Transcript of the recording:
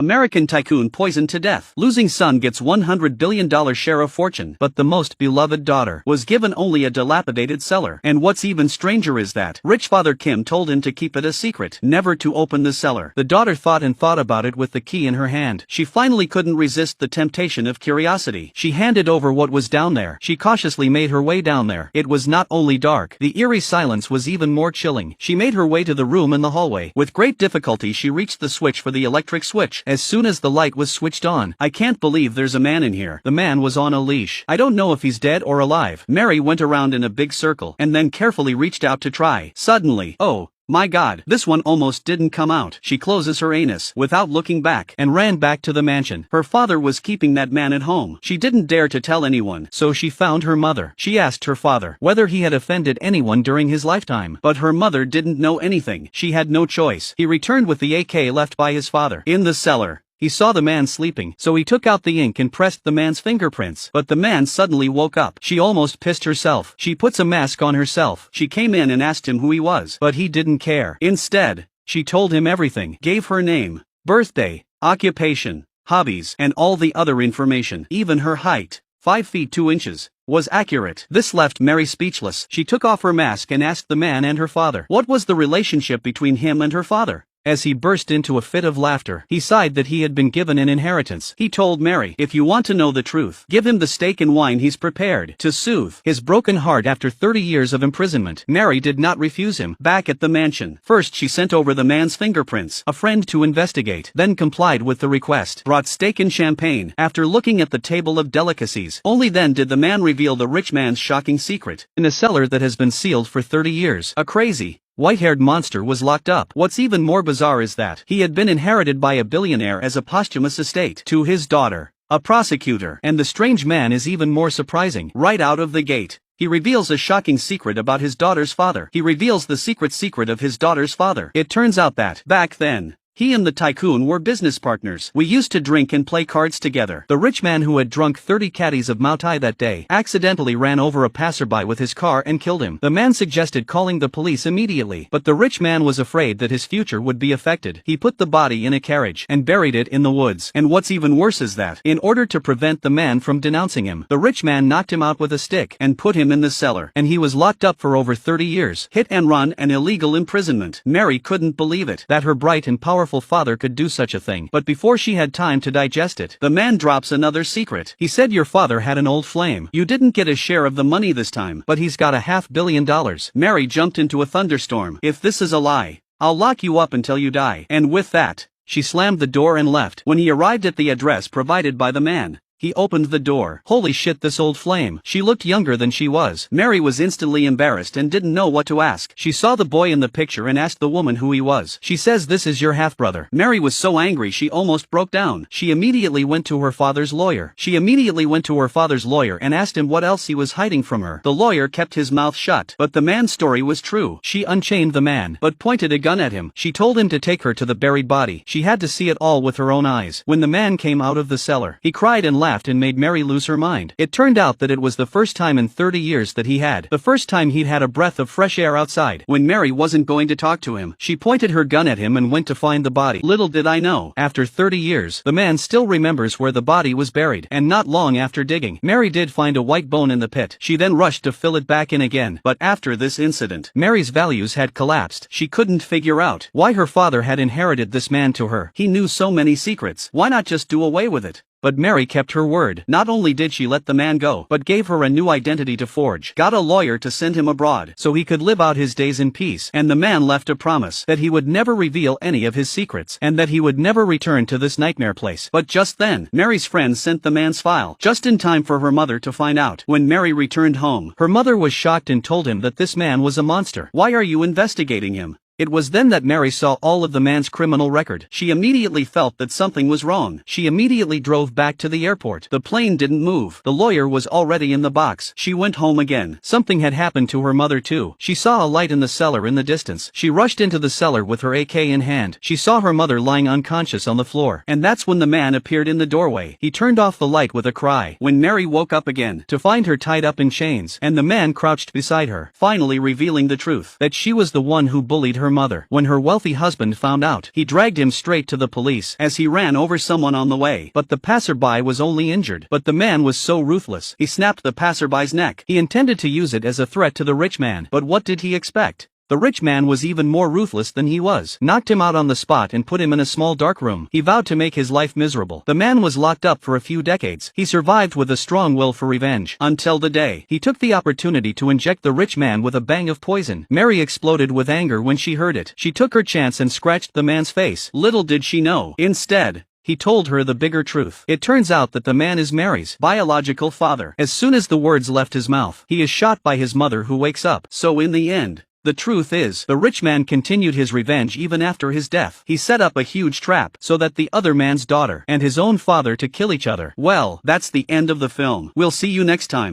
American tycoon poisoned to death. Losing son gets $100 billion share of fortune, but the most beloved daughter was given only a dilapidated cellar. And what's even stranger is that rich father Kim told him to keep it a secret, never to open the cellar. The daughter thought and thought about it with the key in her hand. She finally couldn't resist the temptation of curiosity. She handed over what was down there. She cautiously made her way down there. It was not only dark, the eerie silence was even more chilling. She made her way to the room in the hallway. With great difficulty she reached the switch for the electric switch. As soon as the light was switched on, "I can't believe there's a man in here." The man was on a leash. "I don't know if he's dead or alive." Mary went around in a big circle, and then carefully reached out to try. Suddenly, oh my God, this one almost didn't come out. She closes her anus, without looking back, and ran back to the mansion. Her father was keeping that man at home. She didn't dare to tell anyone, so she found her mother. She asked her father whether he had offended anyone during his lifetime, but her mother didn't know anything. She had no choice. He returned with the AK left by his father. In the cellar, he saw the man sleeping, so he took out the ink and pressed the man's fingerprints. But the man suddenly woke up. She almost pissed herself. She puts a mask on herself. She came in and asked him who he was, but he didn't care. Instead, she told him everything, gave her name, birthday, occupation, hobbies, and all the other information. Even her height, 5 feet 2 inches, was accurate. This left Mary speechless. She took off her mask and asked the man and her father what was the relationship between him and her father. As he burst into a fit of laughter, he sighed that he had been given an inheritance. He told Mary, "If you want to know the truth, give him the steak and wine he's prepared," to soothe his broken heart after 30 years of imprisonment. Mary did not refuse him. Back at the mansion, first she sent over the man's fingerprints, a friend to investigate, then complied with the request, brought steak and champagne. After looking at the table of delicacies, only then did the man reveal the rich man's shocking secret. In a cellar that has been sealed for 30 years, a crazy, white-haired monster was locked up. What's even more bizarre is that he had been inherited by a billionaire as a posthumous estate to his daughter, a prosecutor. And the strange man is even more surprising. Right out of the gate, he reveals a shocking secret about his daughter's father. He reveals the secret of his daughter's father. It turns out that, back then, he and the tycoon were business partners. "We used to drink and play cards together." The rich man, who had drunk 30 caddies of Mau Tai that day, accidentally ran over a passerby with his car and killed him. The man suggested calling the police immediately, but the rich man was afraid that his future would be affected. He put the body in a carriage and buried it in the woods. And what's even worse is that, in order to prevent the man from denouncing him, the rich man knocked him out with a stick and put him in the cellar. And he was locked up for over 30 years. Hit and run and illegal imprisonment. Mary couldn't believe it, that her bright and powerful father could do such a thing. But before she had time to digest it, the man drops another secret. He said, "Your father had an old flame. You didn't get a share of the money this time, but he's got $500 million. Mary jumped into a thunderstorm. "If this is a lie, I'll lock you up until you die." And with that, she slammed the door and left. When he arrived at the address provided by the man, he opened the door. Holy shit, this old flame. She looked younger than she was. Mary was instantly embarrassed and didn't know what to ask. She saw the boy in the picture and asked the woman who he was. She says, "This is your half-brother." Mary was so angry she almost broke down. She immediately went to her father's lawyer. And asked him what else he was hiding from her. The lawyer kept his mouth shut. But the man's story was true. She unchained the man, but pointed a gun at him. She told him to take her to the buried body. She had to see it all with her own eyes. When the man came out of the cellar, he cried and laughed and made Mary lose her mind. It turned out that it was the first time in 30 years that the first time he'd had a breath of fresh air outside. When Mary wasn't going to talk to him, she pointed her gun at him and went to find the body. Little did I know, after 30 years, the man still remembers where the body was buried. And not long after digging, Mary did find a white bone in the pit. She then rushed to fill it back in again. But after this incident, Mary's values had collapsed. She couldn't figure out why her father had inherited this man to her. He knew so many secrets. Why not just do away with it? But Mary kept her word. Not only did she let the man go, but gave her a new identity to forge, got a lawyer to send him abroad so he could live out his days in peace, and the man left a promise that he would never reveal any of his secrets, and that he would never return to this nightmare place. But just then, Mary's friend sent the man's file, just in time for her mother to find out. When Mary returned home, her mother was shocked and told him that this man was a monster. "Why are you investigating him?" It was then that Mary saw all of the man's criminal record. She immediately felt that something was wrong. She immediately drove back to the airport. The plane didn't move. The lawyer was already in the box. She went home again. Something had happened to her mother too. She saw a light in the cellar in the distance. She rushed into the cellar with her AK in hand. She saw her mother lying unconscious on the floor. And that's when the man appeared in the doorway. He turned off the light with a cry. When Mary woke up again, to find her tied up in chains, and the man crouched beside her, finally revealing the truth, that she was the one who bullied her her mother. When her wealthy husband found out, he dragged him straight to the police as he ran over someone on the way. But the passerby was only injured. But the man was so ruthless, he snapped the passerby's neck. He intended to use it as a threat to the rich man. But what did he expect? The rich man was even more ruthless than he was. Knocked him out on the spot and put him in a small dark room. He vowed to make his life miserable. The man was locked up for a few decades. He survived with a strong will for revenge. Until the day he took the opportunity to inject the rich man with a bang of poison. Mary exploded with anger when she heard it. She took her chance and scratched the man's face. Little did she know. Instead, he told her the bigger truth. It turns out that the man is Mary's biological father. As soon as the words left his mouth, he is shot by his mother, who wakes up. So in the end, the truth is, the rich man continued his revenge even after his death. He set up a huge trap so that the other man's daughter and his own father to kill each other. Well, that's the end of the film. We'll see you next time.